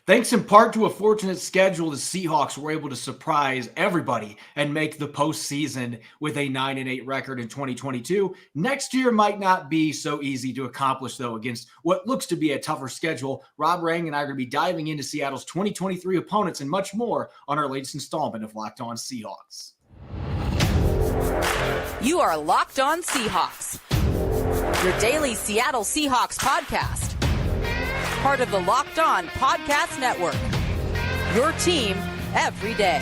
Thanks in part to a fortunate schedule, the Seahawks were able to surprise everybody and make the postseason with a 9-8 record in 2022. Next year might not be so easy to accomplish, though, against what looks to be a tougher schedule. Rob Rang and I are going to be diving into Seattle's 2023 opponents and much more on our latest installment of Locked On Seahawks. You are Locked On Seahawks, your daily Seattle Seahawks podcast. Part of the Locked On Podcast Network, your team every day.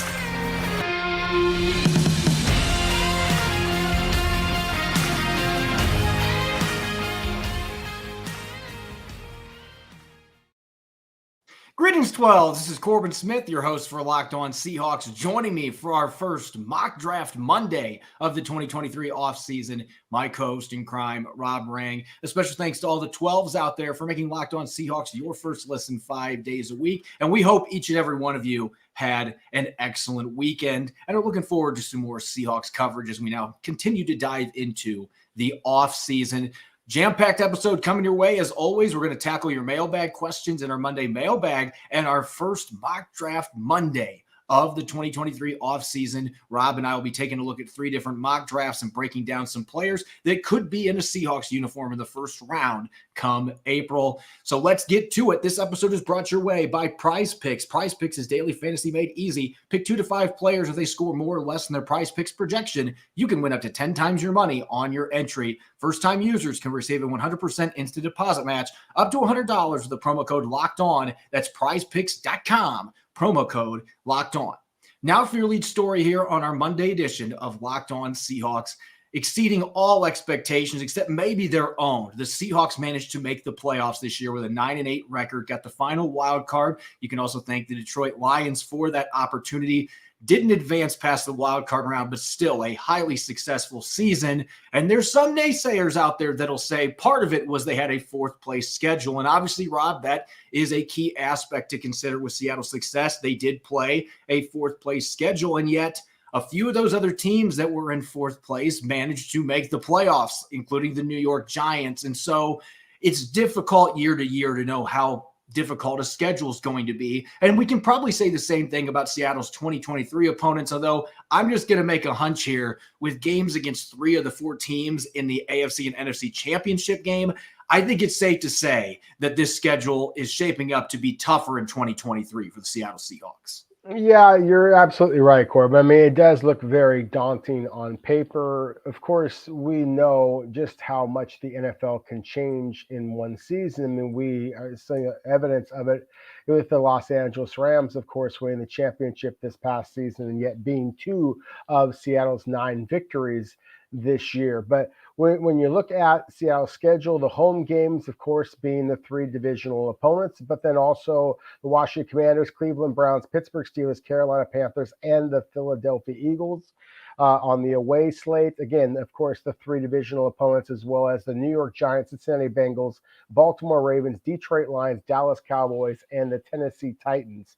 Greetings, 12. This is Corbin Smith, your host for Locked On Seahawks, joining me for our first mock draft Monday of the 2023 offseason. My co-host in crime, Rob Rang. A special thanks to all the 12s out there for making Locked On Seahawks your first listen 5 days a week. And we hope each and every one of you had an excellent weekend and are looking forward to some more Seahawks coverage as we now continue to dive into the offseason. Jam-packed episode coming your way. As always, we're going to tackle your mailbag questions in our Monday mailbag and our first mock draft Monday of the 2023 offseason. Rob and I will be taking a look at 3 different mock drafts and breaking down some players that could be in a Seahawks uniform in the first round come April. So let's get to it. This episode is brought your way by Prize Picks. Prize Picks is daily fantasy made easy. Pick 2 to 5 players. If they score more or less than their Prize Picks projection, you can win up to 10 times your money on your entry. First-time users can receive a 100% instant deposit match up to $100 with the promo code Locked On. That's prizepicks.com. Promo code Locked On. Now for your lead story here on our Monday edition of Locked On Seahawks. Exceeding all expectations except maybe their own. The Seahawks managed to make the playoffs this year with a 9-8 record, got the final wild card. You can also thank the Detroit Lions for that opportunity. Didn't advance past the wild card round, but still a highly successful season. And there's some naysayers out there that'll say part of it was they had a 4th place schedule. And obviously, Rob, that is a key aspect to consider with Seattle's success. They did play a 4th place schedule, and yet a few of those other teams that were in 4th place managed to make the playoffs, including the New York Giants. And so it's difficult year to year to know how difficult a schedule is going to be. And we can probably say the same thing about Seattle's 2023 opponents, although I'm just going to make a hunch here with games against 3 of the 4 teams in the AFC and NFC championship game. I think it's safe to say that this schedule is shaping up to be tougher in 2023 for the Seattle Seahawks. Yeah, you're absolutely right, Corbin. I mean, it does look very daunting on paper. Of course, we know just how much the NFL can change in one season. I mean, we are seeing evidence of it with the Los Angeles Rams, of course, winning the championship this past season and yet being 2 of Seattle's 9 victories this year. But when you look at Seattle's schedule, the home games, of course, being the 3 divisional opponents, but then also the Washington Commanders, Cleveland Browns, Pittsburgh Steelers, Carolina Panthers, and the Philadelphia Eagles. On the away slate, again, of course, the 3 divisional opponents, as well as the New York Giants, Cincinnati Bengals, Baltimore Ravens, Detroit Lions, Dallas Cowboys, and the Tennessee Titans.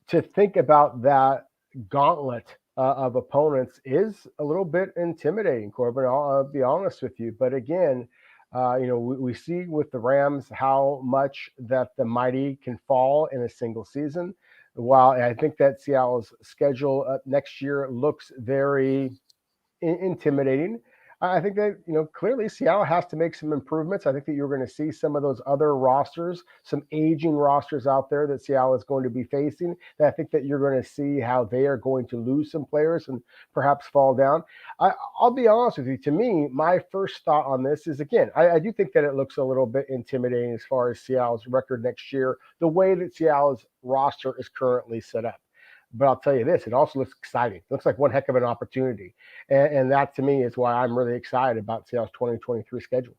To think about that gauntlet of opponents is a little bit intimidating, Corbin. I'll be honest with you. But again, we see with the Rams how much that the mighty can fall in a single season. While I think that Seattle's schedule next year looks very intimidating, I think that, clearly Seattle has to make some improvements. I think that you're going to see some of those other rosters, some aging rosters out there that Seattle is going to be facing. And I think that you're going to see how they are going to lose some players and perhaps fall down. I'll be honest with you. To me, my first thought on this is, again, I do think that it looks a little bit intimidating as far as Seattle's record next year, the way that Seattle's roster is currently set up. But I'll tell you this, it also looks exciting. It looks like one heck of an opportunity. And that, to me, is why I'm really excited about Seattle's 2023 schedule.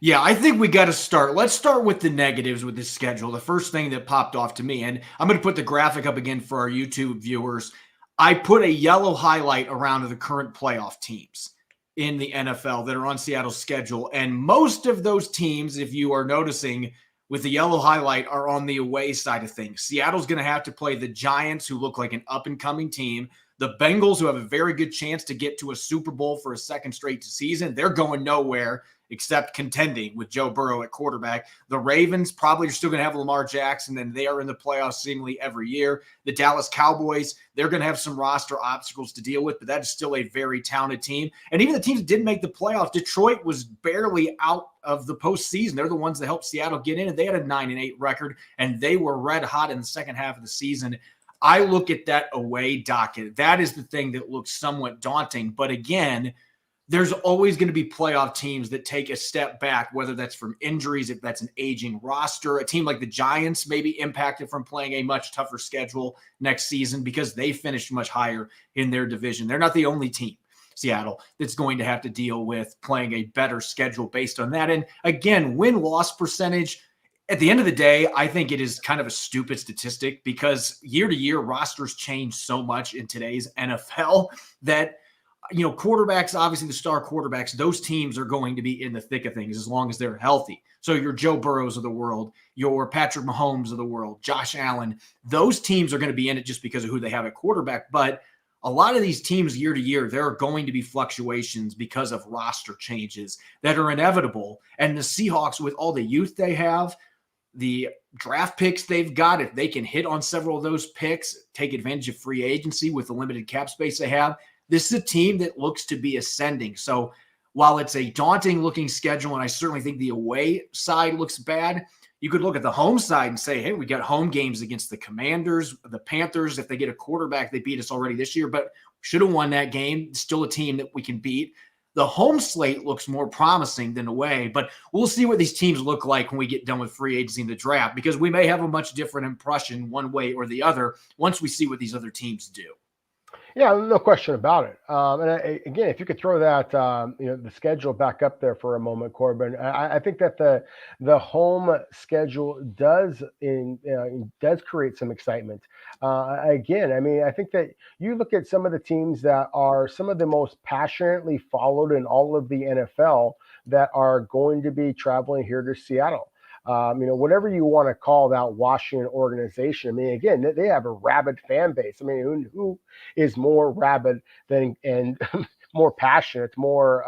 Yeah, I think we got to start. Let's start with the negatives with this schedule. The first thing that popped off to me, and I'm going to put the graphic up again for our YouTube viewers. I put a yellow highlight around the current playoff teams in the NFL that are on Seattle's schedule. And most of those teams, if you are noticing, with the yellow highlight are on the away side of things. Seattle's going to have to play the Giants, who look like an up-and-coming team. The Bengals, who have a very good chance to get to a Super Bowl for a second straight season. They're going nowhere. except contending with Joe Burrow at quarterback. The Ravens probably are still going to have Lamar Jackson, and they are in the playoffs seemingly every year. The Dallas Cowboys, they're going to have some roster obstacles to deal with, but that is still a very talented team. And even the teams that didn't make the playoffs, Detroit was barely out of the postseason. They're the ones that helped Seattle get in, and they had a 9-8 record, and they were red hot in the second half of the season. I look at that away docket. That is the thing that looks somewhat daunting. But again, there's always going to be playoff teams that take a step back, whether that's from injuries, if that's an aging roster. A team like the Giants may be impacted from playing a much tougher schedule next season because they finished much higher in their division. They're not the only team, Seattle, that's going to have to deal with playing a better schedule based on that. And again, win-loss percentage, at the end of the day, I think it is kind of a stupid statistic because year to year rosters change so much in today's NFL that, quarterbacks, obviously the star quarterbacks, those teams are going to be in the thick of things as long as they're healthy. So your Joe Burrows of the world, your Patrick Mahomes of the world, Josh Allen, those teams are going to be in it just because of who they have at quarterback. But a lot of these teams year to year, there are going to be fluctuations because of roster changes that are inevitable. And the Seahawks, with all the youth they have, the draft picks they've got, if they can hit on several of those picks, take advantage of free agency with the limited cap space they have, this is a team that looks to be ascending. So while it's a daunting looking schedule, and I certainly think the away side looks bad, you could look at the home side and say, hey, we got home games against the Commanders, the Panthers. If they get a quarterback, they beat us already this year, but should have won that game. Still a team that we can beat. The home slate looks more promising than away, but we'll see what these teams look like when we get done with free agency in the draft, because we may have a much different impression one way or the other once we see what these other teams do. Yeah, no question about it. Again, if you could throw that, the schedule back up there for a moment, Corbin, I think that the home schedule does create some excitement. Again, I mean, I think that you look at some of the teams that are some of the most passionately followed in all of the NFL that are going to be traveling here to Seattle. Whatever you want to call that Washington organization. I mean, again, they have a rabid fan base. I mean, who is more rabid than and more passionate, more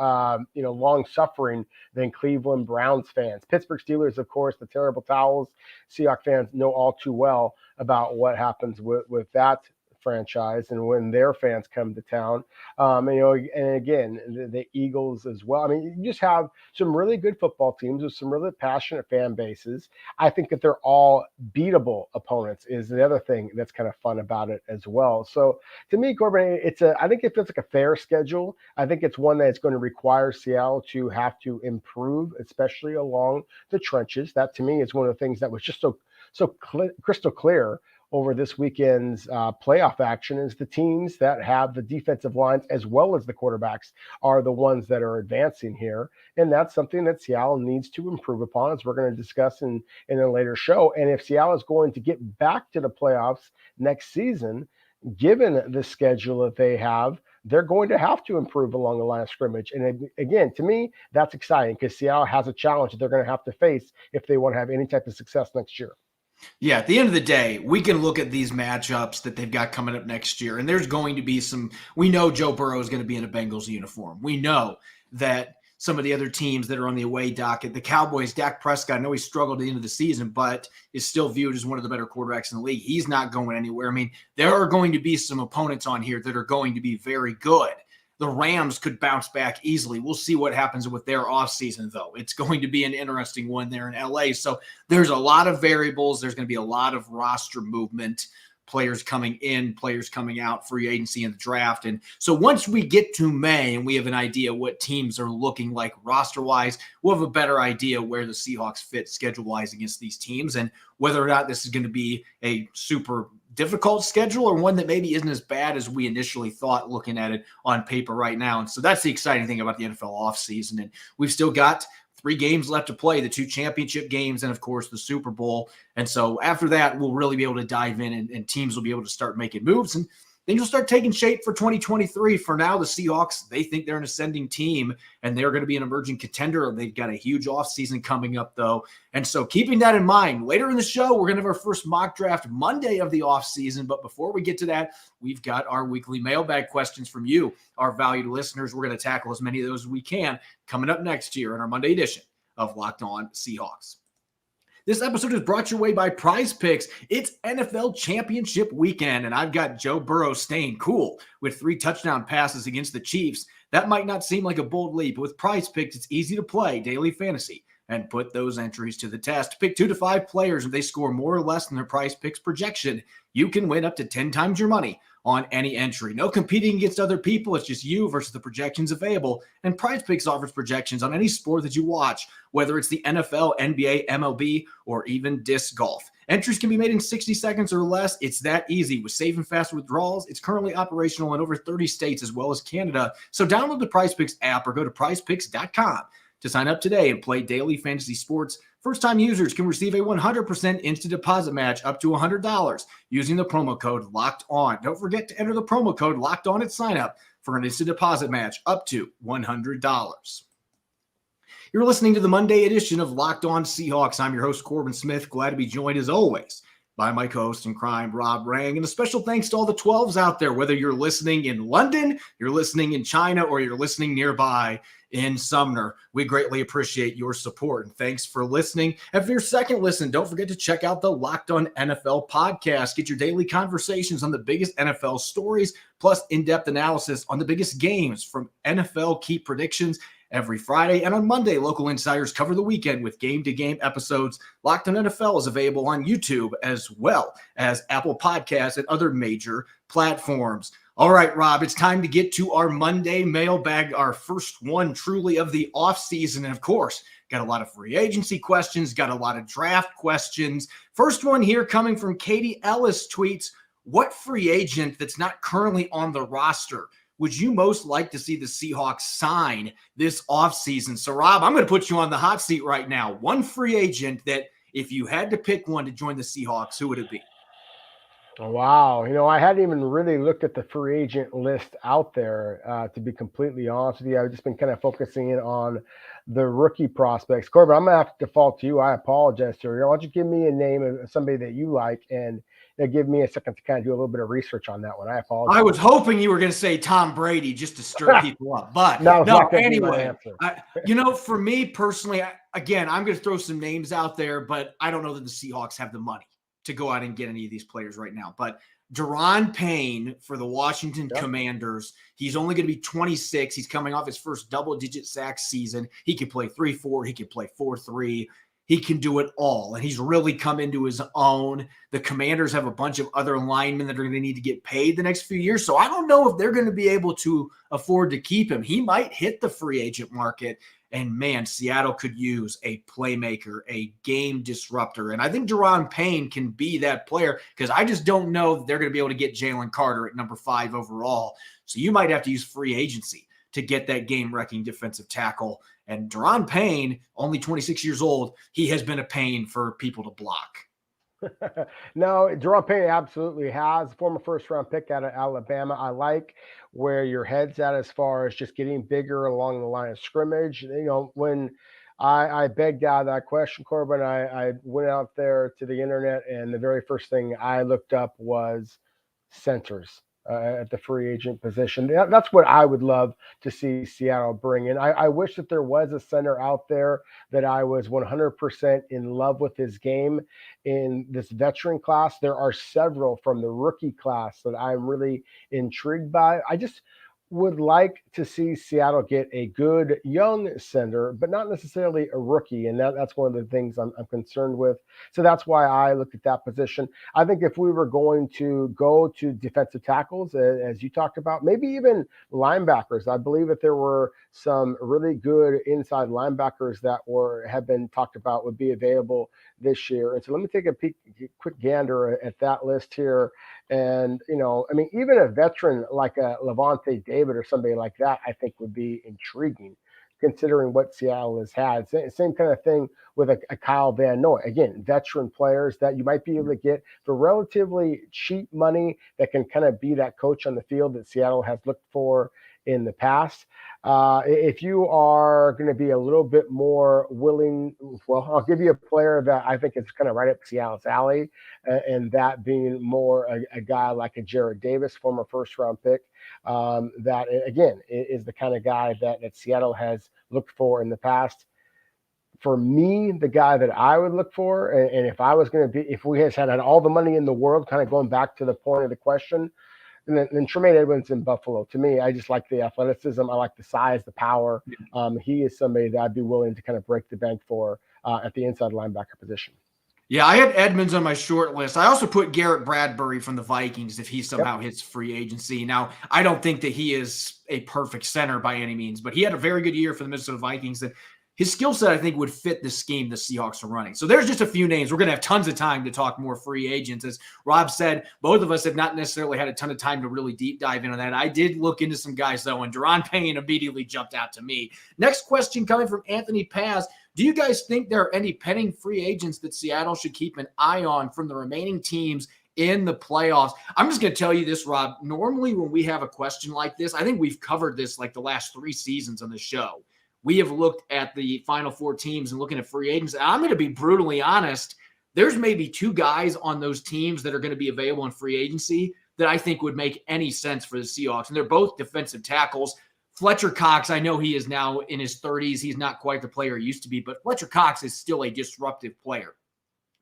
long suffering than Cleveland Browns fans? Pittsburgh Steelers, of course, the terrible towels. Seahawks fans know all too well about what happens with that franchise and when their fans come to town. And again, the Eagles as well. I mean, you just have some really good football teams with some really passionate fan bases. I think that they're all beatable opponents is the other thing that's kind of fun about it as well. So to me, Corbin, I think it feels like a fair schedule. I think it's one that's going to require Seattle to have to improve, especially along the trenches. That to me is one of the things that was just so crystal clear over this weekend's playoff action is the teams that have the defensive lines as well as the quarterbacks are the ones that are advancing here. And that's something that Seattle needs to improve upon, as we're going to discuss in a later show. And if Seattle is going to get back to the playoffs next season, given the schedule that they have, they're going to have to improve along the line of scrimmage. And again, to me, that's exciting because Seattle has a challenge that they're going to have to face if they want to have any type of success next year. Yeah, at the end of the day, we can look at these matchups that they've got coming up next year, and there's going to be we know Joe Burrow is going to be in a Bengals uniform. We know that some of the other teams that are on the away docket, the Cowboys, Dak Prescott, I know he struggled at the end of the season, but is still viewed as one of the better quarterbacks in the league. He's not going anywhere. I mean, there are going to be some opponents on here that are going to be very good. The Rams could bounce back easily. We'll see what happens with their offseason, though. It's going to be an interesting one there in LA. So there's a lot of variables. There's going to be a lot of roster movement, players coming in, players coming out, free agency and the draft. And so once we get to May and we have an idea what teams are looking like roster-wise, we'll have a better idea where the Seahawks fit schedule-wise against these teams and whether or not this is going to be a super difficult schedule or one that maybe isn't as bad as we initially thought looking at it on paper right now. And so that's the exciting thing about the NFL offseason. And we've still got 3 games left to play, the 2 championship games and, of course, the Super Bowl. And so after that, we'll really be able to dive in and teams will be able to start making moves. And things will start taking shape for 2023. For now, the Seahawks, they think they're an ascending team and they're going to be an emerging contender. They've got a huge offseason coming up, though. And so keeping that in mind, later in the show, we're going to have our first mock draft Monday of the offseason. But before we get to that, we've got our weekly mailbag questions from you, our valued listeners. We're going to tackle as many of those as we can coming up next year in our Monday edition of Locked On Seahawks. This episode is brought your way by Prize Picks. It's NFL Championship weekend, and I've got Joe Burrow staying cool with 3 touchdown passes against the Chiefs. That might not seem like a bold leap, but with Prize Picks, it's easy to play daily fantasy and put those entries to the test. Pick 2 to 5 players, and they score more or less than their Prize Picks projection. You can win up to 10 times your money on any entry. No competing against other people. It's just you versus the projections available. And Prize Picks offers projections on any sport that you watch, whether it's the NFL, NBA, MLB, or even disc golf. Entries can be made in 60 seconds or less. It's that easy. With safe and fast withdrawals, it's currently operational in over 30 states as well as Canada. So download the Prize Picks app or go to prizepicks.com to sign up today and play daily fantasy sports. First-time users can receive a 100% instant deposit match up to $100 using the promo code Locked On. Don't forget to enter the promo code Locked On at sign-up for an instant deposit match up to $100. You're listening to the Monday edition of Locked On Seahawks. I'm your host, Corbin Smith. Glad to be joined, as always, by my co-host in crime, Rob Rang. And a special thanks to all the 12s out there, whether you're listening in London, you're listening in China, or you're listening nearby in Sumner. We greatly appreciate your support, and thanks for listening. And for your second listen, don't forget to check out the Locked On NFL podcast. Get your daily conversations on the biggest NFL stories, plus in-depth analysis on the biggest games from NFL key predictions every Friday. And on Monday, local insiders cover the weekend with game-to-game episodes. Locked On NFL is available on YouTube as well as Apple Podcasts and other major platforms. All right, Rob, it's time to get to our Monday mailbag, our first one truly of the offseason. And of course, got a lot of free agency questions, got a lot of draft questions. First one here coming from Katie Ellis tweets, what free agent that's not currently on the roster would you most like to see the Seahawks sign this offseason? So, Rob, I'm going to put you on the hot seat right now. One free agent that if you had to pick one to join the Seahawks, who would it be? Wow. I hadn't even really looked at the free agent list out there, to be completely honest with you. I've just been kind of focusing in on the rookie prospects. Corbin, I'm going to have to default to you. I apologize, sir. Why don't you give me a name of somebody that you like, and give me a second to kind of do a little bit of research on that one. I apologize. I was hoping you were going to say Tom Brady just to stir people up. But no, anyway, for me personally, again, I'm going to throw some names out there, but I don't know that the Seahawks have the money to go out and get any of these players right now. But Daron Payne for the Washington Commanders, he's only going to be 26. He's coming off his first double-digit sack season. He can play 3-4. He can play 4-3. He can do it all, and he's really come into his own. The Commanders have a bunch of other linemen that are going to need to get paid the next few years, so I don't know if they're going to be able to afford to keep him. He might hit the free agent market, and man, Seattle could use a playmaker, a game disruptor, and I think Daron Payne can be that player because I just don't know that they're going to be able to get Jalen Carter at number 5 overall, so you might have to use free agency to get that game-wrecking defensive tackle. And Daron Payne, only 26 years old, he has been a pain for people to block. No, Daron Payne absolutely has. Former first-round pick out of Alabama. I like where your head's at as far as just getting bigger along the line of scrimmage. When I begged out of that question, Corbin, I went out there to the internet, and the very first thing I looked up was centers. At the free agent position. That's what I would love to see Seattle bring in. I wish that there was a center out there that I was 100% in love with his game in this veteran class. There are several from the rookie class that I'm really intrigued by. I just would like to see Seattle get a good young center, but not necessarily a rookie. And that's one of the things I'm concerned with. So that's why I looked at that position. I think if we were going to go to defensive tackles, as you talked about, maybe even linebackers, I believe that there were some really good inside linebackers that have been talked about would be available this year. And so let me take a quick gander at that list here. And, even a veteran like a Levante David or somebody like that, I think would be intriguing considering what Seattle has had. Same kind of thing with a Kyle Van Noy. Again, veteran players that you might be able to get for relatively cheap money that can kind of be that coach on the field that Seattle has looked for in the past. If you are going to be a little bit more willing, well, I'll give you a player that I think is kind of right up Seattle's alley, and that being more a guy like a Jared Davis, former first-round pick, that, again, is the kind of guy that Seattle has looked for in the past. For me, the guy that I would look for, and if I was going to be, if we had all the money in the world, kind of going back to the point of the question, and then Tremaine Edmunds in Buffalo. To me, I just like the athleticism. I like the size, the power. He is somebody that I'd be willing to kind of break the bank for at the inside linebacker position. Yeah, I had Edmunds on my short list. I also put Garrett Bradbury from the Vikings if he somehow hits free agency. Now, I don't think that he is a perfect center by any means, but he had a very good year for the Minnesota Vikings. And his skill set, I think, would fit the scheme the Seahawks are running. So there's just a few names. We're going to have tons of time to talk more free agents. As Rob said, both of us have not necessarily had a ton of time to really deep dive into that. I did look into some guys, though, and Deron Payne immediately jumped out to me. Next question coming from Anthony Paz. Do you guys think there are any pending free agents that Seattle should keep an eye on from the remaining teams in the playoffs? I'm just going to tell you this, Rob. Normally when we have a question like this, I think we've covered this like the last 3 seasons on the show. We have looked at the final 4 teams and looking at free agents. And I'm going to be brutally honest. There's maybe 2 guys on those teams that are going to be available in free agency that I think would make any sense for the Seahawks. And they're both defensive tackles. Fletcher Cox, I know he is now in his 30s. He's not quite the player he used to be, but Fletcher Cox is still a disruptive player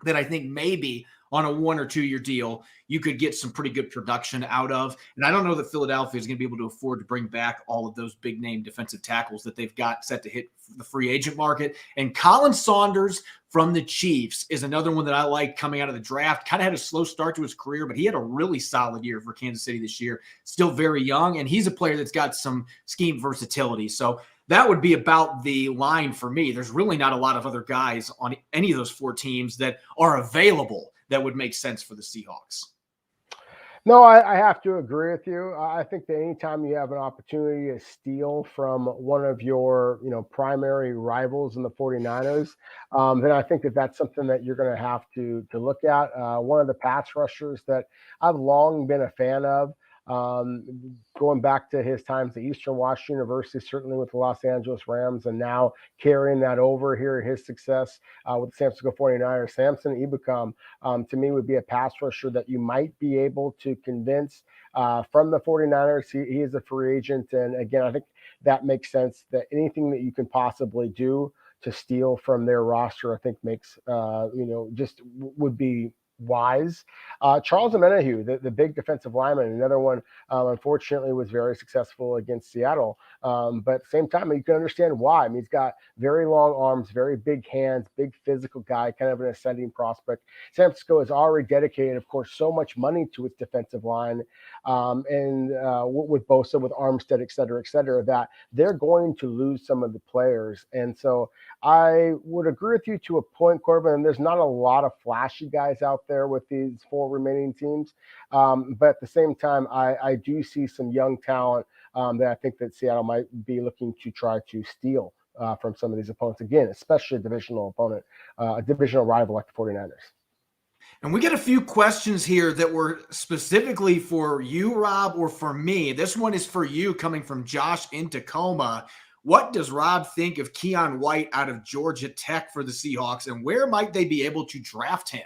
that I think maybe on a 1 or 2 year deal, you could get some pretty good production out of. And I don't know that Philadelphia is going to be able to afford to bring back all of those big name defensive tackles that they've got set to hit the free agent market. And Colin Saunders from the Chiefs is another one that I like coming out of the draft. Kind of had a slow start to his career, but he had a really solid year for Kansas City this year. Still very young, and he's a player that's got some scheme versatility. So that would be about the line for me. There's really not a lot of other guys on any of those 4 teams that are available that would make sense for the Seahawks. No, I have to agree with you. I think that anytime you have an opportunity to steal from one of your, primary rivals in the 49ers, then I think that that's something that you're going to have to look at. One of the pass rushers that I've long been a fan of, going back to his times at Eastern Washington University, certainly with the Los Angeles Rams, and now carrying that over here, his success with the San Francisco 49ers, Samson Ebukam, to me would be a pass rusher that you might be able to convince from the 49ers. He is a free agent. And again, I think that makes sense, that anything that you can possibly do to steal from their roster, I think makes, just would be wise. Charles Omenihu, the big defensive lineman, another one, unfortunately was very successful against Seattle. But at the same time, you can understand why. I mean, he's got very long arms, very big hands, big physical guy, kind of an ascending prospect. San Francisco has already dedicated, of course, so much money to its defensive line, and with Bosa, with Armstead, et cetera, that they're going to lose some of the players. And so I would agree with you to a point, Corbin, and there's not a lot of flashy guys out there with these 4 remaining teams. But at the same time, I do see some young talent that I think that Seattle might be looking to try to steal from some of these opponents. Again, especially a divisional opponent, a divisional rival like the 49ers. And we get a few questions here that were specifically for you, Rob, or for me. This one is for you, coming from Josh in Tacoma. What does Rob think of Keon White out of Georgia Tech for the Seahawks, and where might they be able to draft him?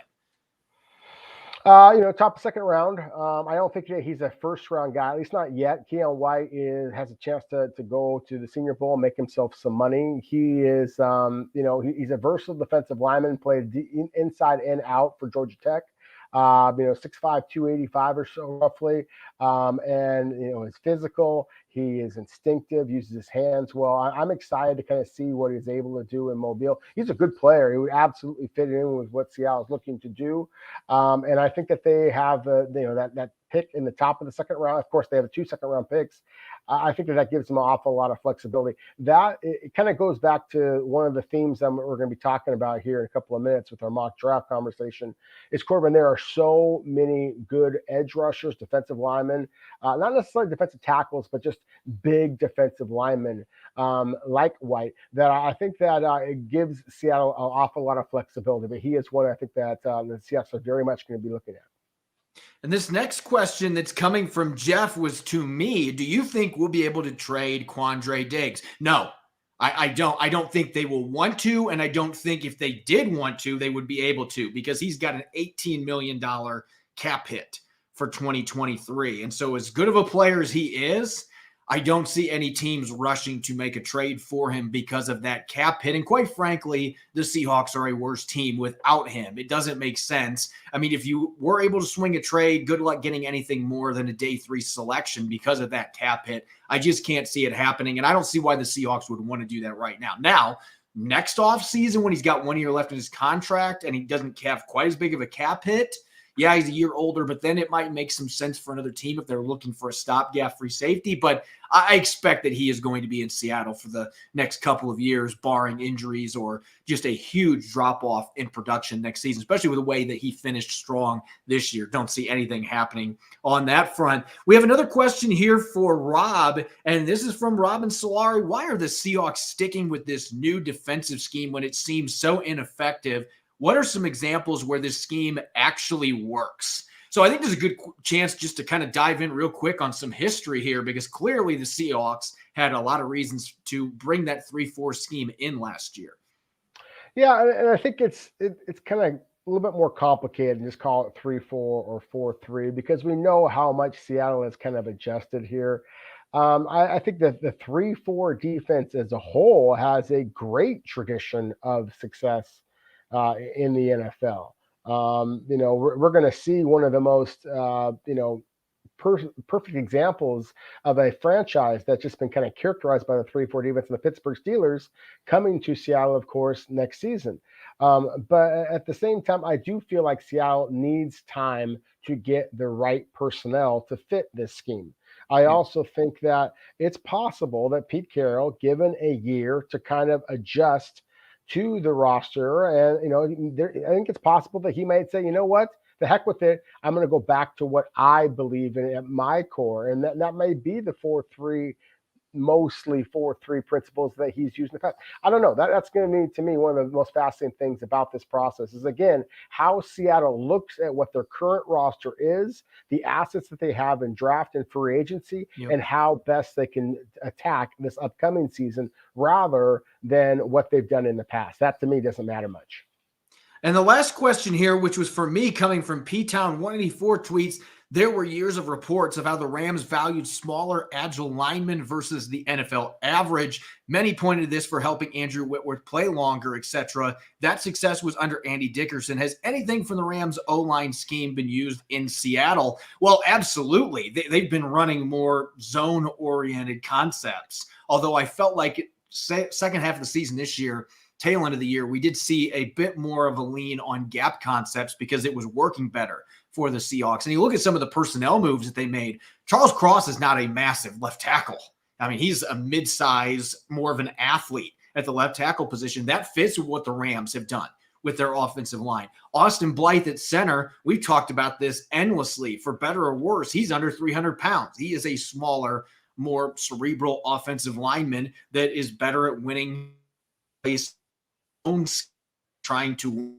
Top 2nd round. I don't think that he's a 1st round guy, at least not yet. Keon White has a chance to go to the Senior Bowl and make himself some money. He is, he's a versatile defensive lineman, played inside and out for Georgia Tech. 6'5", 285 or so roughly. And, he's physical. He is instinctive, uses his hands well. I'm excited to kind of see what he's able to do in Mobile. He's a good player. He would absolutely fit in with what Seattle is looking to do. And I think that they have, that pick in the top of the second round. Of course, they have 2 second-round picks. I think that gives them an awful lot of flexibility. That it kind of goes back to one of the themes that we're going to be talking about here in a couple of minutes with our mock draft conversation. Is Corbin, there are so many good edge rushers, defensive linemen, not necessarily defensive tackles, but just big defensive linemen like White, that I think that it gives Seattle an awful lot of flexibility. But he is one I think that the Seahawks are very much going to be looking at. And this next question that's coming from Jeff was to me. Do you think we'll be able to trade Quandre Diggs? No, I don't. I don't think they will want to. And I don't think if they did want to, they would be able to, because he's got an $18 million cap hit for 2023. And so as good of a player as he is, I don't see any teams rushing to make a trade for him because of that cap hit. And quite frankly, the Seahawks are a worse team without him. It doesn't make sense. I mean, if you were able to swing a trade, good luck getting anything more than a day 3 selection because of that cap hit. I just can't see it happening. And I don't see why the Seahawks would want to do that right now. Now, next offseason, when he's got 1 year left in his contract and he doesn't have quite as big of a cap hit, yeah, he's a year older, but then it might make some sense for another team if they're looking for a stopgap free safety. But I expect that he is going to be in Seattle for the next couple of years, barring injuries or just a huge drop-off in production next season, especially with the way that he finished strong this year. Don't see anything happening on that front. We have another question here for Rob, and this is from Robin Solari. Why are the Seahawks sticking with this new defensive scheme when it seems so ineffective? What are some examples where this scheme actually works? So I think there's a good chance just to kind of dive in real quick on some history here, because clearly the Seahawks had a lot of reasons to bring that 3-4 scheme in last year. Yeah, and I think it's kind of a little bit more complicated than just call it 3-4 or 4-3, because we know how much Seattle has kind of adjusted here. I think that the 3-4 defense as a whole has a great tradition of success in the NFL. We're going to see one of the most, perfect examples of a franchise that's just been kind of characterized by the 3-4 defense, and the Pittsburgh Steelers coming to Seattle, of course, next season. But at the same time, I do feel like Seattle needs time to get the right personnel to fit this scheme. I also think that it's possible that Pete Carroll, given a year to kind of adjust to the roster, and I think it's possible that he might say, you know what, the heck with it, I'm going to go back to what I believe in at my core, and that may be the 4-3, mostly 4-3 principles that he's used in the past. I don't know. That's going to be, to me, one of the most fascinating things about this process is, again, how Seattle looks at what their current roster is, the assets that they have in draft and free agency, and how best they can attack this upcoming season rather than what they've done in the past. That, to me, doesn't matter much. And the last question here, which was for me, coming from P-Town 184 tweets, there were years of reports of how the Rams valued smaller, agile linemen versus the NFL average. Many pointed to this for helping Andrew Whitworth play longer, etc. That success was under Andy Dickerson. Has anything from the Rams O-line scheme been used in Seattle? Well, absolutely. They've been running more zone-oriented concepts, although I felt like second half of the season this year, tail end of the year, we did see a bit more of a lean on gap concepts because it was working better for the Seahawks. And you look at some of the personnel moves that they made. Charles Cross is not a massive left tackle. I mean, he's a mid-size, more of an athlete at the left tackle position. That fits with what the Rams have done with their offensive line. Austin Blythe at center, we've talked about this endlessly. For better or worse, he's under 300 pounds. He is a smaller, more cerebral offensive lineman that is better at winning place, trying to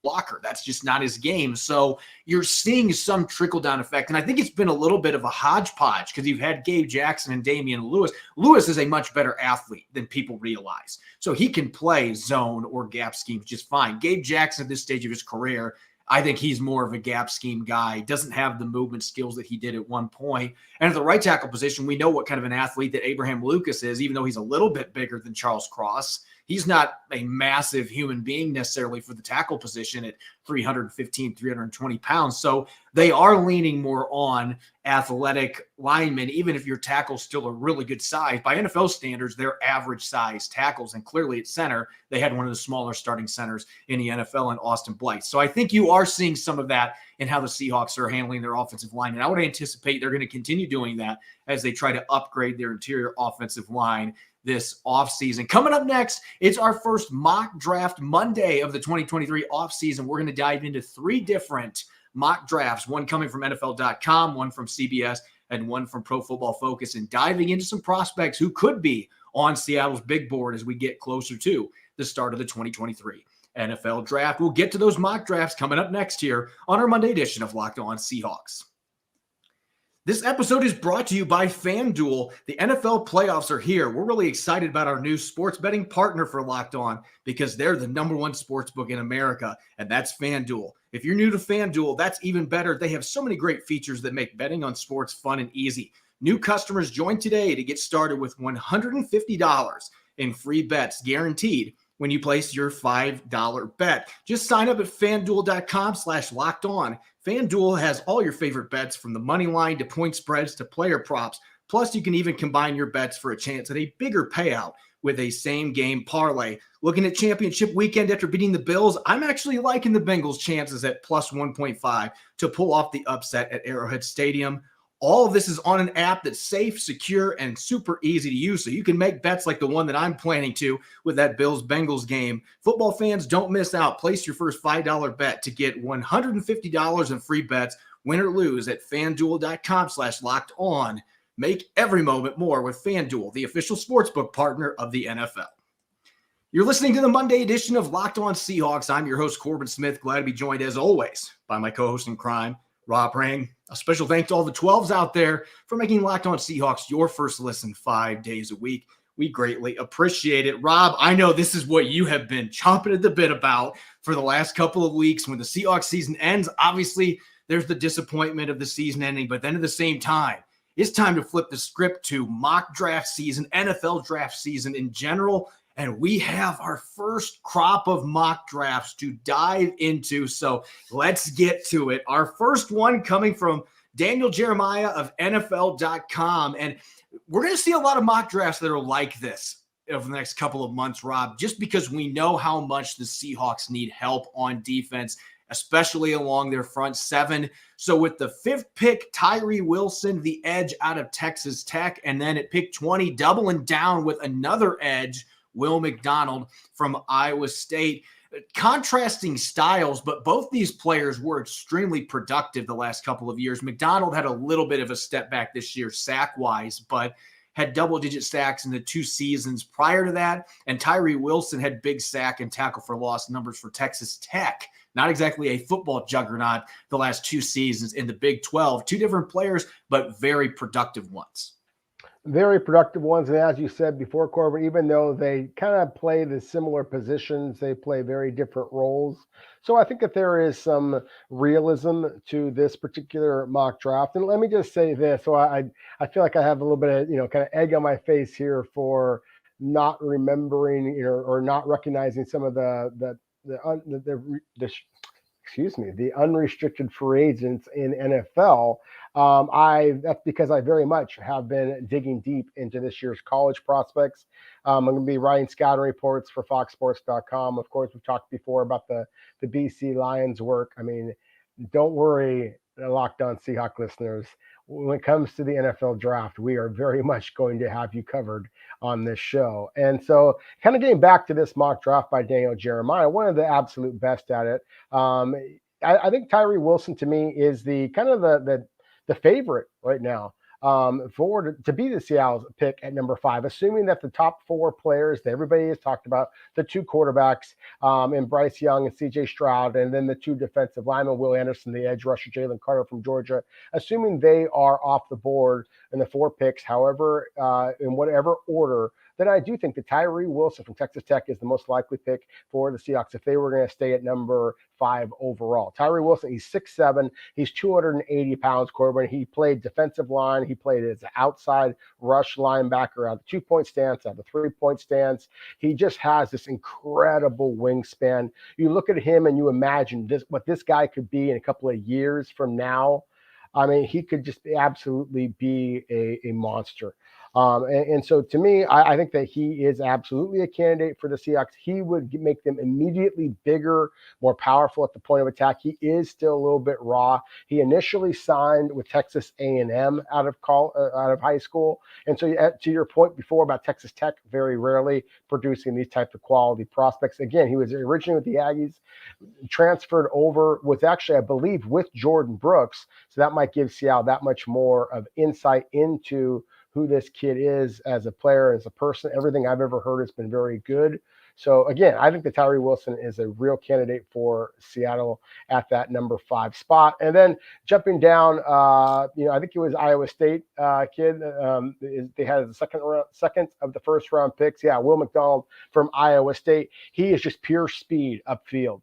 blocker. That's just not his game. So you're seeing some trickle-down effect. And I think it's been a little bit of a hodgepodge because you've had Gabe Jackson and Damian Lewis. Lewis is a much better athlete than people realize. So he can play zone or gap schemes just fine. Gabe Jackson at this stage of his career, I think he's more of a gap scheme guy. Doesn't have the movement skills that he did at one point. And at the right tackle position, we know what kind of an athlete that Abraham Lucas is, even though he's a little bit bigger than Charles Cross. He's not a massive human being necessarily for the tackle position at 315, 320 pounds. So they are leaning more on athletic linemen, even if your tackle's still a really good size. By NFL standards, they're average size tackles. And clearly at center, they had one of the smaller starting centers in the NFL in Austin Blythe. So I think you are seeing some of that in how the Seahawks are handling their offensive line. And I would anticipate they're going to continue doing that as they try to upgrade their interior offensive line this offseason. Coming up next, it's our first mock draft Monday of the 2023 offseason. We're going to dive into 3 different mock drafts, one coming from NFL.com, one from CBS, and one from Pro Football Focus, and diving into some prospects who could be on Seattle's big board as we get closer to the start of the 2023 NFL draft. We'll get to those mock drafts coming up next here on our Monday edition of Locked On Seahawks. This episode is brought to you by FanDuel. The NFL playoffs are here. We're really excited about our new sports betting partner for Locked On because they're the #1 sports book in America, and that's FanDuel. If you're new to FanDuel, that's even better. They have so many great features that make betting on sports fun and easy. New customers join today to get started with $150 in free bets guaranteed when you place your $5 bet. Just sign up at FanDuel.com/lockedon. FanDuel has all your favorite bets from the money line to point spreads to player props. Plus, you can even combine your bets for a chance at a bigger payout with a same-game parlay. Looking at championship weekend after beating the Bills, I'm actually liking the Bengals' chances at plus 1.5 to pull off the upset at Arrowhead Stadium. All of this is on an app that's safe, secure, and super easy to use, so you can make bets like the one that I'm planning to with that Bills-Bengals game. Football fans, don't miss out. Place your first $5 bet to get $150 in free bets, win or lose, at FanDuel.com/lockedon. Make every moment more with FanDuel, the official sportsbook partner of the NFL. You're listening to the Monday edition of Locked On Seahawks. I'm your host, Corbin Smith. Glad to be joined, as always, by my co-host in crime, Rob Rang. A special thanks to all the 12s out there for making Locked On Seahawks your first listen 5 days a week. We greatly appreciate it. Rob, I know this is what you have been chomping at the bit about for the last couple of weeks. When the Seahawks season ends, obviously there's the disappointment of the season ending, but then at the same time, it's time to flip the script to mock draft season, NFL draft season in general. And we have our first crop of mock drafts to dive into. So let's get to it. Our first one coming from Daniel Jeremiah of NFL.com. And we're going to see a lot of mock drafts that are like this over the next couple of months, Rob, just because we know how much the Seahawks need help on defense, especially along their front 7. So with the 5th pick, Tyree Wilson, the edge out of Texas Tech, and then at pick 20, doubling down with another edge, Will McDonald from Iowa State. Contrasting styles, but both these players were extremely productive the last couple of years. McDonald had a little bit of a step back this year sack-wise, but had double-digit sacks in the 2 seasons prior to that. And Tyree Wilson had big sack and tackle for loss numbers for Texas Tech. Not exactly a football juggernaut the last 2 seasons in the Big 12. 2 different players, but very productive ones. Very productive ones. And as you said before, Corbin, even though they kind of play the similar positions, they play very different roles. So I think that there is some realism to this particular mock draft. And let me just say this. So I feel like I have a little bit of, kind of egg on my face here for not remembering, or not recognizing some of the unrestricted free agents in NFL. That's because I very much have been digging deep into this year's college prospects. I'm going to be writing scouting reports for foxsports.com. Of course, we've talked before about the BC Lions work. I mean, don't worry, Locked On Seahawks listeners. When it comes to the NFL draft, we are very much going to have you covered on this show. And so kind of getting back to this mock draft by Daniel Jeremiah, one of the absolute best at it. I think Tyree Wilson to me is the kind of the favorite right now to be the Seattle pick at number 5, assuming that the top 4 players that everybody has talked about, the 2 quarterbacks and Bryce Young and CJ Stroud, and then the 2 defensive linemen, Will Anderson, the edge rusher, Jalen Carter from Georgia, assuming they are off the board in the 4 picks, however, in whatever order then I do think that Tyree Wilson from Texas Tech is the most likely pick for the Seahawks if they were going to stay at number 5 overall. Tyree Wilson, he's 6'7", he's 280 pounds, Corbin. He played defensive line. He played as an outside rush linebacker out of the 2-point stance, out of the 3-point stance. He just has this incredible wingspan. You look at him and you imagine what this guy could be in a couple of years from now. I mean, he could just absolutely be a monster. And so to me, I think that he is absolutely a candidate for the Seahawks. He would make them immediately bigger, more powerful at the point of attack. He is still a little bit raw. He initially signed with Texas A&M out of high school. And so to your point before about Texas Tech very rarely producing these types of quality prospects. Again, he was originally with the Aggies, transferred over, was actually, I believe, with Jordan Brooks. So that might give Seattle that much more of insight into who this kid is as a player, as a person. Everything I've ever heard has been very good. So again, I think that Tyree Wilson is a real candidate for Seattle at that number 5 spot. And then jumping down, I think it was Iowa State kid. They had the second of the first round picks. Yeah, Will McDonald from Iowa State. He is just pure speed upfield.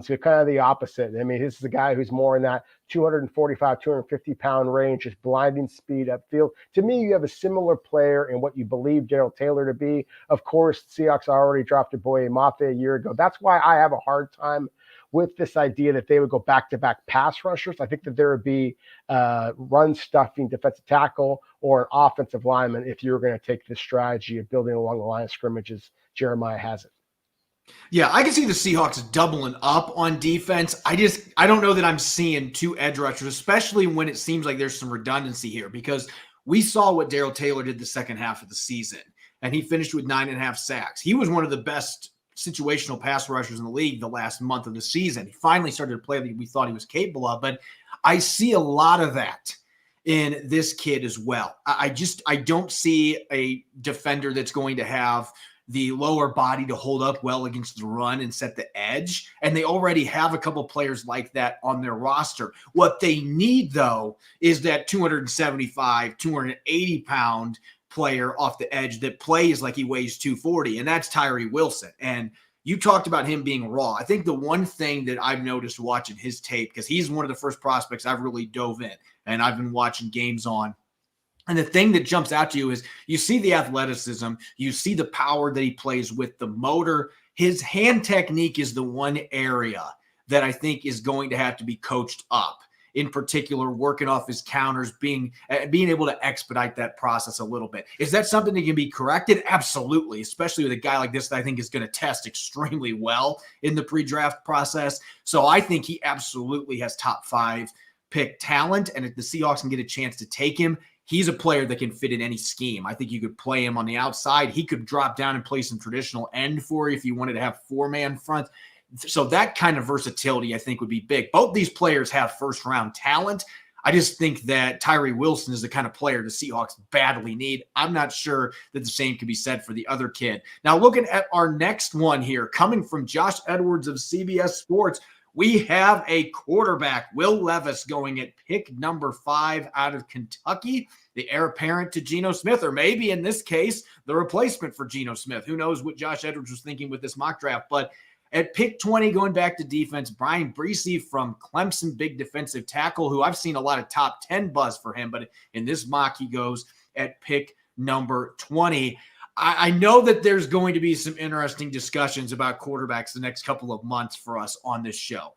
So kind of the opposite. I mean, this is a guy who's more in that 245, 250 pound range, just blinding speed upfield. To me, you have a similar player in what you believe Darrell Taylor to be. Of course, Seahawks already drafted Boye Mafe a year ago. That's why I have a hard time with this idea that they would go back-to-back pass rushers. I think that there would be run-stuffing defensive tackle or an offensive lineman if you were going to take this strategy of building along the line of scrimmages. Jeremiah has it. Yeah, I can see the Seahawks doubling up on defense. I don't know that I'm seeing 2 edge rushers, especially when it seems like there's some redundancy here, because we saw what Darrell Taylor did the second half of the season, and he finished with 9.5 sacks. He was one of the best situational pass rushers in the league the last month of the season. He finally started to play that we thought he was capable of, but I see a lot of that in this kid as well. I don't see a defender that's going to have the lower body to hold up well against the run and set the edge. And they already have a couple players like that on their roster. What they need, though, is that 275, 280 pound player off the edge that plays like he weighs 240. And that's Tyree Wilson. And you talked about him being raw. I think the one thing that I've noticed watching his tape, because he's one of the first prospects I've really dove in and I've been watching games on. And the thing that jumps out to you is you see the athleticism, you see the power that he plays with, the motor. His hand technique is the one area that I think is going to have to be coached up. In particular, working off his counters, being able to expedite that process a little bit. Is that something that can be corrected? Absolutely, especially with a guy like this that I think is going to test extremely well in the pre-draft process. So I think he absolutely has top 5 pick talent, and if the Seahawks can get a chance to take him, he's a player that can fit in any scheme. I think you could play him on the outside. He could drop down and play some traditional end for you if you wanted to have 4-man front. So that kind of versatility, I think, would be big. Both these players have first-round talent. I just think that Tyree Wilson is the kind of player the Seahawks badly need. I'm not sure that the same could be said for the other kid. Now, looking at our next one here, coming from Josh Edwards of CBS Sports, we have a quarterback, Will Levis, going at pick number 5 out of Kentucky, the heir apparent to Geno Smith, or maybe in this case, the replacement for Geno Smith. Who knows what Josh Edwards was thinking with this mock draft. But at pick 20, going back to defense, Levis Bresee from Clemson, big defensive tackle, who I've seen a lot of top 10 buzz for him, but in this mock, he goes at pick number 20. I know that there's going to be some interesting discussions about quarterbacks the next couple of months for us on this show.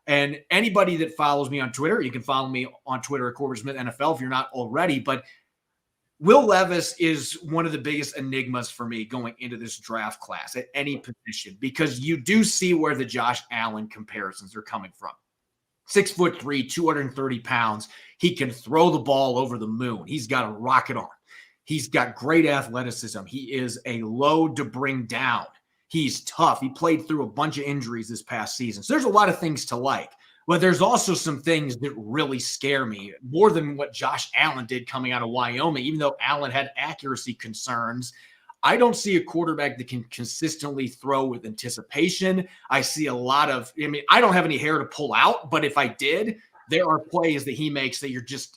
And anybody that follows me on Twitter, you can follow me on Twitter at Corbin Smith NFL if you're not already. But Will Levis is one of the biggest enigmas for me going into this draft class at any position, because you do see where the Josh Allen comparisons are coming from. 6'3", 230 pounds. He can throw the ball over the moon. He's got a rocket arm. He's got great athleticism. He is a load to bring down. He's tough. He played through a bunch of injuries this past season. So there's a lot of things to like. But there's also some things that really scare me more than what Josh Allen did coming out of Wyoming. Even though Allen had accuracy concerns, I don't see a quarterback that can consistently throw with anticipation. I see a lot of, I don't have any hair to pull out, but if I did, there are plays that he makes that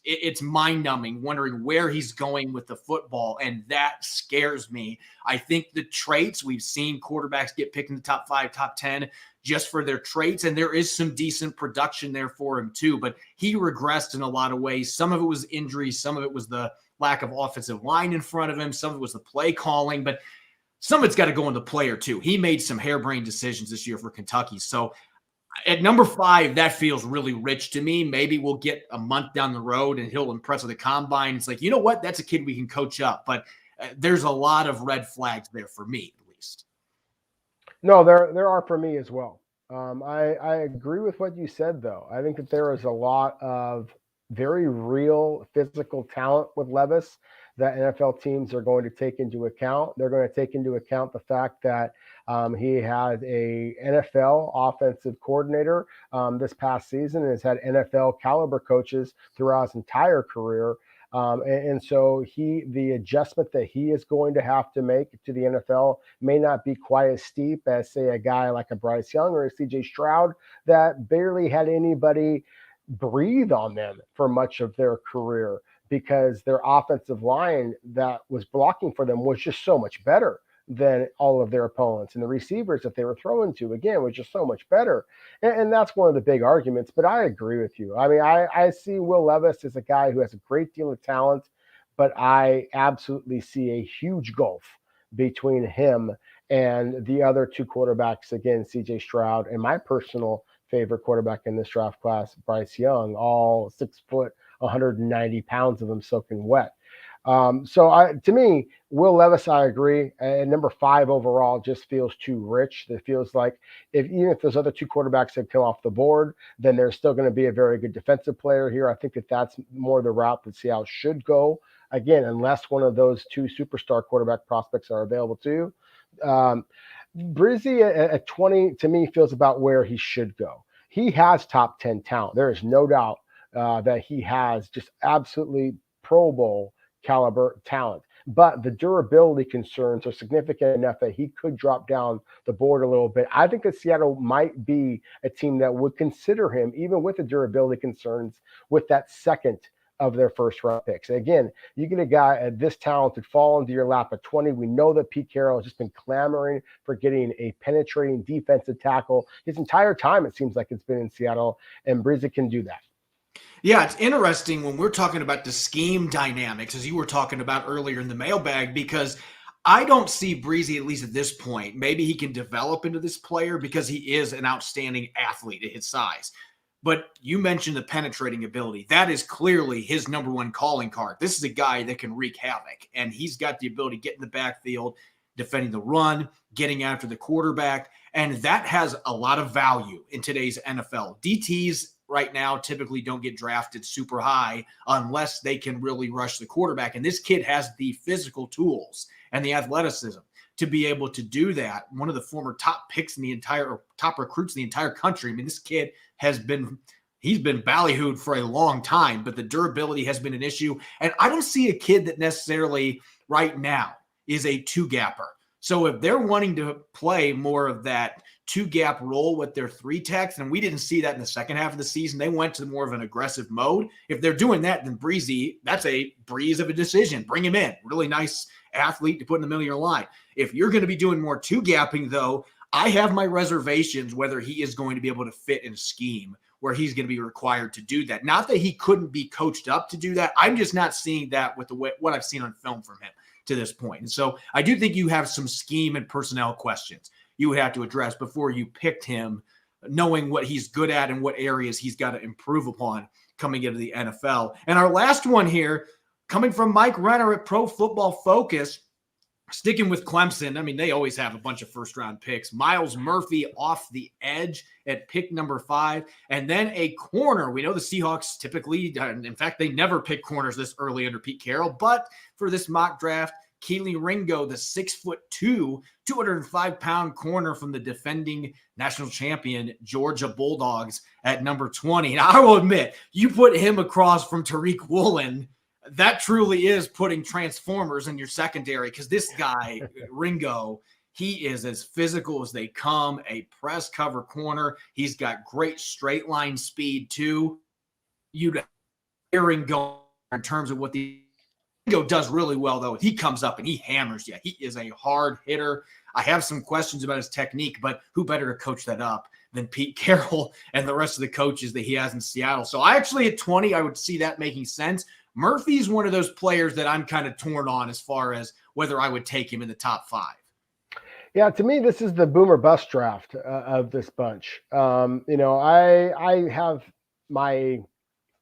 it's mind-numbing, wondering where he's going with the football, and that scares me. I think the traits, we've seen quarterbacks get picked in the top 5, top 10 just for their traits, and there is some decent production there for him too, but he regressed in a lot of ways. Some of it was injuries, some of it was the lack of offensive line in front of him, some of it was the play calling, but some of it's got to go in the player too. He made some harebrained decisions this year for Kentucky, so at number 5, that feels really rich to me. Maybe we'll get a month down the road and he'll impress with the combine. It's like, you know what? That's a kid we can coach up. But there's a lot of red flags there for me, at least. No, there are for me as well. I agree with what you said, though. I think that there is a lot of very real physical talent with Levis that NFL teams are going to take into account. They're going to take into account the fact that he had a NFL offensive coordinator this past season and has had NFL caliber coaches throughout his entire career. And so the adjustment that he is going to have to make to the NFL may not be quite as steep as, say, a guy like a Bryce Young or a CJ Stroud that barely had anybody breathe on them for much of their career because their offensive line that was blocking for them was just so much better than all of their opponents. And the receivers that they were throwing to, again, was just so much better. And that's one of the big arguments. But I agree with you. I mean, I see Will Levis as a guy who has a great deal of talent, but I absolutely see a huge gulf between him and the other 2 quarterbacks, again, CJ Stroud and my personal favorite quarterback in this draft class, Bryce Young, all 6 foot, 190 pounds of them soaking wet. To me, Will Levis, I agree. And number 5 overall just feels too rich. It feels like even if those other 2 quarterbacks had come off the board, then there's still going to be a very good defensive player here. I think that that's more the route that Seattle should go. Again, unless one of those 2 superstar quarterback prospects are available too. Bresee at 20, to me, feels about where he should go. He has top 10 talent. There is no doubt that he has just absolutely Pro Bowl caliber talent, but the durability concerns are significant enough that he could drop down the board a little bit. I think that Seattle might be a team that would consider him, even with the durability concerns, with that second of their first round picks. Again, you get a guy this talented fall into your lap at 20. We know that Pete Carroll has just been clamoring for getting a penetrating defensive tackle his entire time. It seems like it's been in Seattle, and Bresee can do that. Yeah, it's interesting when we're talking about the scheme dynamics, as you were talking about earlier in the mailbag, because I don't see Bresee, at least at this point. Maybe he can develop into this player because he is an outstanding athlete at his size. But you mentioned the penetrating ability. That is clearly his number 1 calling card. This is a guy that can wreak havoc, and he's got the ability to get in the backfield, defending the run, getting after the quarterback, and that has a lot of value in today's NFL. DTs right now typically don't get drafted super high unless they can really rush the quarterback. And this kid has the physical tools and the athleticism to be able to do that. One of the former top picks in the entire top recruits in the entire country. I mean, this kid he's been ballyhooed for a long time, but the durability has been an issue. And I don't see a kid that necessarily right now is a 2-gapper. So if they're wanting to play more of that 2-gap role with their 3-techs, and we didn't see that in the second half of the season, they went to more of an aggressive mode. If they're doing that, then Bresee, that's a breeze of a decision. Bring him in. Really nice athlete to put in the middle of your line. If you're going to be doing more 2-gapping, though, I have my reservations whether he is going to be able to fit in a scheme where he's going to be required to do that. Not that he couldn't be coached up to do that. I'm just not seeing that with what I've seen on film from him to this point. And so I do think you have some scheme and personnel questions you would have to address before you picked him, knowing what he's good at and what areas he's got to improve upon coming into the NFL. And our last one here, coming from Mike Renner at Pro Football Focus, sticking with Clemson. I mean, they always have a bunch of first-round picks. Myles Murphy off the edge at pick number 5. And then a corner. We know the Seahawks typically, in fact, they never pick corners this early under Pete Carroll. But for this mock draft, Ringo, the 6'2", 205-pound corner from the defending national champion Georgia Bulldogs at number 20. And I will admit, you put him across from Tariq Woolen, that truly is putting Transformers in your secondary, because this guy, Ringo, he is as physical as they come, a press cover corner. He's got great straight line speed too. you'd hearing going in terms of what the Ringo does really well, though. He comes up and he hammers you. He is a hard hitter. I have some questions about his technique, but who better to coach that up than Pete Carroll and the rest of the coaches that he has in Seattle? So I actually, at 20, I would see that making sense. Murphy's one of those players that I'm kind of torn on as far as whether I would take him in the top 5. Yeah, to me, this is the boomer bust draft of this bunch. I have my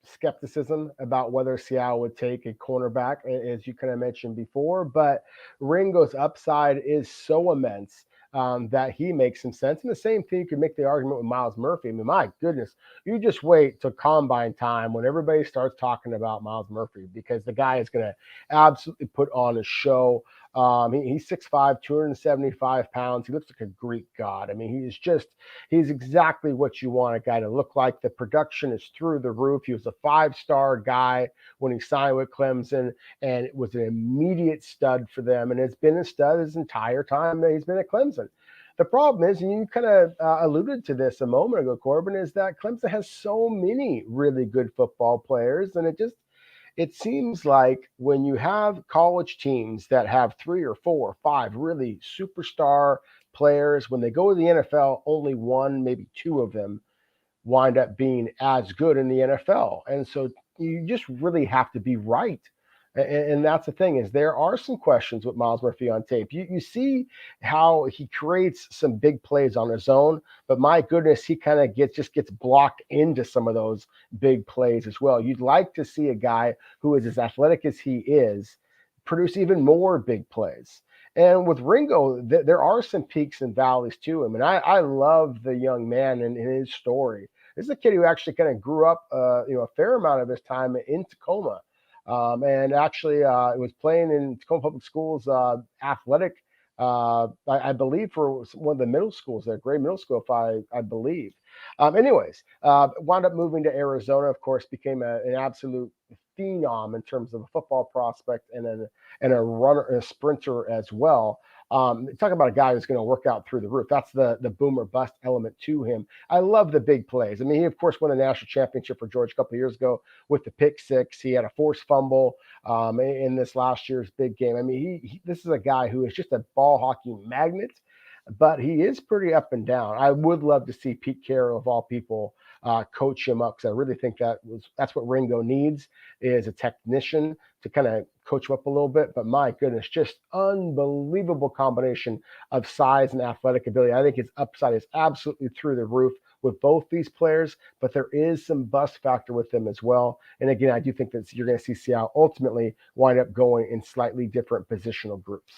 skepticism about whether Seattle would take a cornerback, as you kind of mentioned before, but Ringo's upside is so immense that he makes some sense. And the same thing, you could make the argument with Myles Murphy. I mean, my goodness, you just wait till combine time when everybody starts talking about Myles Murphy, because the guy is going to absolutely put on a show. He's 6'5", 275 pounds. He looks like a Greek god. I mean, he's exactly what you want a guy to look like. The production is through the roof. He was a 5-star guy when he signed with Clemson, and it was an immediate stud for them. And it's been a stud his entire time that he's been at Clemson. The problem is, and you kind of alluded to this a moment ago, Corbin, is that Clemson has so many really good football players, and it seems like when you have college teams that have 3 or 4 or 5 really superstar players, when they go to the NFL, only 1, maybe 2 of them wind up being as good in the NFL. And so you just really have to be right. And that's the thing, is there are some questions with Myles Murphy on tape. You see how he creates some big plays on his own, but my goodness, he kind of gets blocked into some of those big plays as well. You'd like to see a guy who is as athletic as he is produce even more big plays. And with Ringo, there are some peaks and valleys to him. And I love the young man and his story. This is a kid who actually kind of grew up, a fair amount of his time in Tacoma. And actually was playing in Tacoma Public Schools athletic, I believe, for one of the middle schools there, Gray Middle School, if I believe. Wound up moving to Arizona, of course, became an absolute phenom in terms of a football prospect and a runner, a sprinter as well. Talk about a guy who's going to work out through the roof. That's the boomer bust element to him. I love the big plays. I mean, he, of course, won a national championship for Georgia a couple of years ago with the pick six. He had a forced fumble in this last year's big game. I mean, this is a guy who is just a ball hockey magnet, but he is pretty up and down. I would love to see Pete Carroll, of all people, coach him up, because I really think that's what Ringo needs, is a technician to kind of coach him up a little bit. But my goodness, just unbelievable combination of size and athletic ability. I think his upside is absolutely through the roof with both these players, but there is some bust factor with them as well. And again, I do think that you're going to see Seattle ultimately wind up going in slightly different positional groups.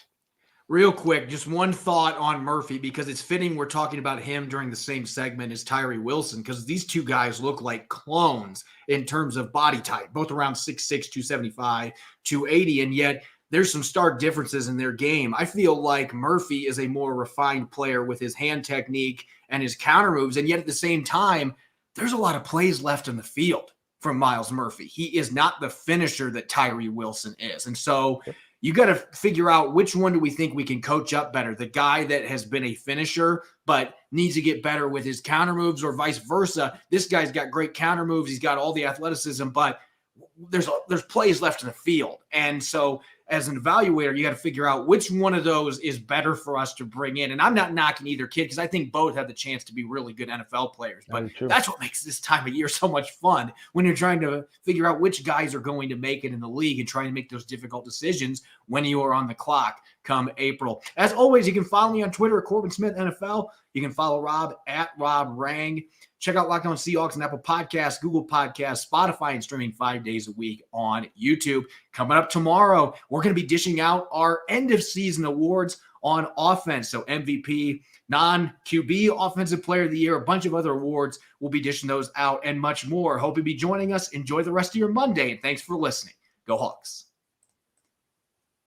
Real quick, just one thought on Murphy, because it's fitting we're talking about him during the same segment as Tyree Wilson, because these two guys look like clones in terms of body type, both around 6'6", 275, 280, and yet there's some stark differences in their game. I feel like Murphy is a more refined player with his hand technique and his counter moves, and yet at the same time, there's a lot of plays left in the field from Myles Murphy. He is not the finisher that Tyree Wilson is, and so you got to figure out which one do we think we can coach up better, the guy that has been a finisher but needs to get better with his counter moves, or vice versa. This guy's got great counter moves. He's got all the athleticism, but there's plays left in the field. And so as an evaluator, you got to figure out which one of those is better for us to bring in. And I'm not knocking either kid, because I think both have the chance to be really good NFL players. But that's what makes this time of year so much fun, when you're trying to figure out which guys are going to make it in the league and trying to make those difficult decisions when you are on the clock come April. As always, you can follow me on Twitter at Corbin Smith NFL. You can follow Rob at Rob Rang. Check out Locked On Seahawks on Apple Podcasts, Google Podcasts, Spotify, and streaming 5 days a week on YouTube. Coming up tomorrow, we're going to be dishing out our end-of-season awards on offense. So MVP, non-QB, Offensive Player of the Year, a bunch of other awards. We'll be dishing those out and much more. Hope you'll be joining us. Enjoy the rest of your Monday, and thanks for listening. Go Hawks.